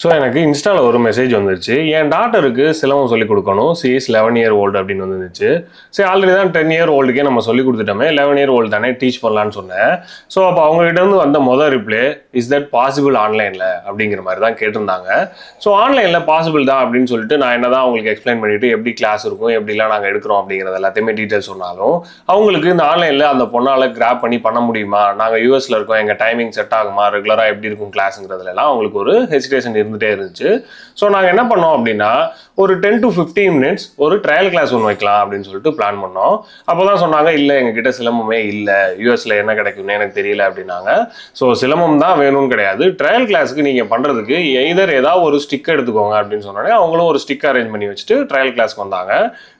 So எனக்கு இன்ஸ்டாவில் ஒரு மெசேஜ் வந்துருச்சு. என் டாட்டருக்கு சிலம்பம் சொல்லிக் கொடுக்கணும். ஷி இஸ் 11 இயர் ஓல்டு அப்படின்னு வந்துருந்துச்சு. சரி, ஆல்ரெடி தான் 10 இயர் ஓல்டுக்கே நம்ம சொல்லிக் கொடுத்துட்டோமே, 11 இயர் ஓல்டு தானே டீச் பண்ணலான்னு சொன்னேன். ஸோ அப்போ அவங்ககிட்ட இருந்து வந்த மொதல் ரிப்ளே, இஸ் தட் பாசிபிள் ஆன்லைனில் அப்படிங்கிற மாதிரி தான் கேட்டிருந்தாங்க. ஸோ ஆன்லைனில் பாசிபிள் தான் அப்படின்னு சொல்லிட்டு நான் என்ன தான் அவங்களுக்கு எக்ஸ்பிளைன் பண்ணிவிட்டு எப்படி கிளாஸ் இருக்கும், எப்படிலாம் நாங்கள் எடுக்கிறோம் அப்படிங்கிறது எல்லாத்தையுமே டீட்டெயில் சொன்னாலும், அவங்களுக்கு இந்த ஆன்லைனில் அந்த பொண்ணால் கிராப் பண்ணி பண்ண முடியுமா, நாங்கள் யூஎஸில் இருக்கோம், எங்கள் டைமிங் செட் ஆகுமா, ரெகுலராக எப்படி இருக்கும் கிளாஸுங்கிறதுலாம் அவங்களுக்கு ஒரு ஹெசிடேஷன் இருந்துகிட்டே இருந்துச்சு. ஸோ நாங்கள் என்ன பண்ணோம் அப்படின்னா, ஒரு 10 to 15 மினிட்ஸ் ஒரு ட்ரையல் கிளாஸ் ஒன்று வைக்கலாம் அப்படின்னு சொல்லிட்டு பிளான் பண்ணோம். அப்போ தான் சொன்னாங்க, இல்லை எங்ககிட்ட சிலம்பமே இல்லை, யூஎஸில் என்ன கிடைக்கும்னு எனக்கு தெரியல அப்படின்னாங்க. ஸோ சிலம்பம் தான் வேணும்னு கிடையாது, ட்ரையல் கிளாஸுக்கு நீங்கள் பண்ணுறதுக்கு எய்தர் ஏதாவது ஒரு ஸ்டிக் எடுத்துக்கோங்க அப்படின்னு சொன்னோடனே அவங்களும் ஒரு ஸ்டிக் அரேஞ்ச் பண்ணி வச்சுட்டு ட்ரையல் கிளாஸ்க்கு வந்தாங்க.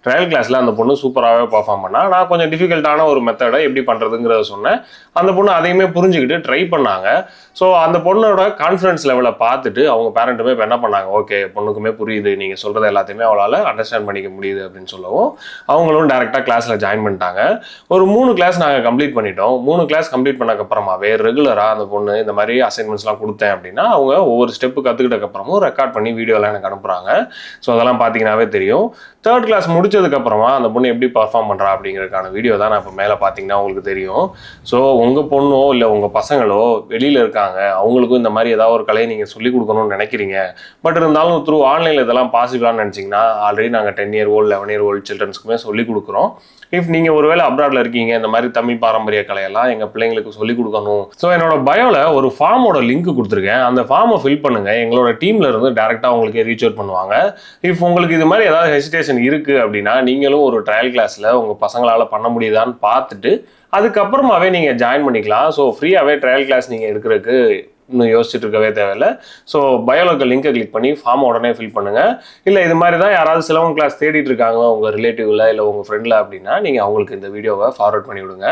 ட்ரையல் கிளாஸில் அந்த பொண்ணு சூப்பராகவே பர்ஃபார்ம் பண்ணா. நான் கொஞ்சம் டிஃபிகல்ட்டான ஒரு மெத்தடை எப்படி பண்ணுறதுங்கிறத சொன்னேன். அந்த பொண்ணு அதையுமே புரிஞ்சுக்கிட்டு ட்ரை பண்ணாங்க. ஸோ அந்த பொண்ணோட கான்ஃபிடன்ஸ் லெவலை பார்த்துட்டு அவங்க பேரண்ட்டுமே இப்போ என்ன பண்ணாங்க, ஓகே பொண்ணுக்குமே புரியுது, நீங்கள் சொல்கிறது எல்லாத்தையுமே அவளால் அண்டர்ஸ்டாண்ட் பண்ணிக்க முடியுது அப்படின்னு சொல்லவும் அவங்களும் டேரெக்டாக கிளாஸில் ஜாயின் பண்ணிட்டாங்க. ஒரு 3 கிளாஸ் நாங்கள் கம்ப்ளீட் பண்ணிட்டோம். 3 கிளாஸ் கம்ப்ளீட் பண்ணக்கப்புறமாவே ரெகுலராக அந்த பொண்ணு இந்த மாதிரி அசைன்மெண்ட்ஸ்லாம் கொடுத்தேன் அப்படின்னா அவங்க ஒவ்வொரு ஸ்டெப்பு கற்றுக்கிட்டக்கப்புறமும் ரெக்கார்ட் பண்ணி வீடியோலாம் எனக்கு அனுப்புகிறாங்க. ஸோ அதெல்லாம் பார்த்தீங்கன்னாவே தெரியும். 3rd கிளாஸ் முடிச்சதுக்கப்புறமா அந்த பொண்ணு எப்படி பர்ஃபார்ம் பண்ணுறா அப்படிங்கிறதுக்கான வீடியோ தான் நான் இப்போ மேலே பார்த்தீங்கன்னா உங்களுக்கு தெரியும். ஸோ உங்கள் பொண்ணோ இல்லை உங்கள் பசங்களோ வெளியில் இருக்காங்க, அவங்களுக்கும் இந்த மாதிரி ஏதாவது ஒரு கலையை நீங்கள் சொல்லிக் கொடுக்கணும்னு நினைக்கிறீங்க, பட் இருந்தாலும் த்ரூ ஆன்லைனில் இதெல்லாம் பாசிபிளான்னு நினச்சிங்கன்னா ஆல்ரெடி நாங்கள் 10 இயர் ஓல்டு 11 இயர் ஓல்டு சில்ட்ரன்ஸ்க்குமே சொல்லிக் கொடுக்குறோம். இஃப் நீங்கள் ஒருவேளை அப்ராடில் இருக்கீங்க, இந்த மாதிரி தமிழ் பாரம்பரிய கலையெல்லாம் எங்கள் பிள்ளைங்களுக்கு சொல்லிக் கொடுக்கணும். ஸோ என்னோட பயோவில் ஒரு ஃபார்மோட லிங்க் கொடுத்துருக்கேன். அந்த ஃபார்மை ஃபில் பண்ணுங்கள், எங்களோட டீமில் இருந்து டேரெக்டாக உங்களுக்கு ரீச் அவுட் பண்ணுவாங்க. இஃப் உங்களுக்கு இது மாதிரி ஏதாவது ஹெசிடேஷன் இருக்குது அப்படின்னா நீங்களும் ஒரு ட்ரையல் கிளாஸில் உங்கள் பசங்களால் பண்ண முடியுதான்னு பார்த்துட்டு அதுக்கப்புறமாவே நீங்கள் ஜாயின் பண்ணிக்கலாம். ஸோ ஃப்ரீயாகவே ட்ரையல் கிளாஸ் நீங்கள் எடுக்கிறதுக்கு இன்னும் யோசிச்சுட்டு இருக்கவே தேவையில்லை. ஸோ பயோலோக்கல் லிங்கை கிளிக் பண்ணி ஃபார்ம் உடனே ஃபில் பண்ணுங்கள். இல்லை இது மாதிரி தான் யாராவது சிலம்பம் கிளாஸ் தேடிட்டு இருக்காங்க உங்கள் ரிலேட்டிவில் இல்லை உங்கள் ஃப்ரெண்டில் அப்படின்னா நீங்கள் அவங்களுக்கு இந்த வீடியோவை ஃபார்வர்ட் பண்ணி விடுங்க.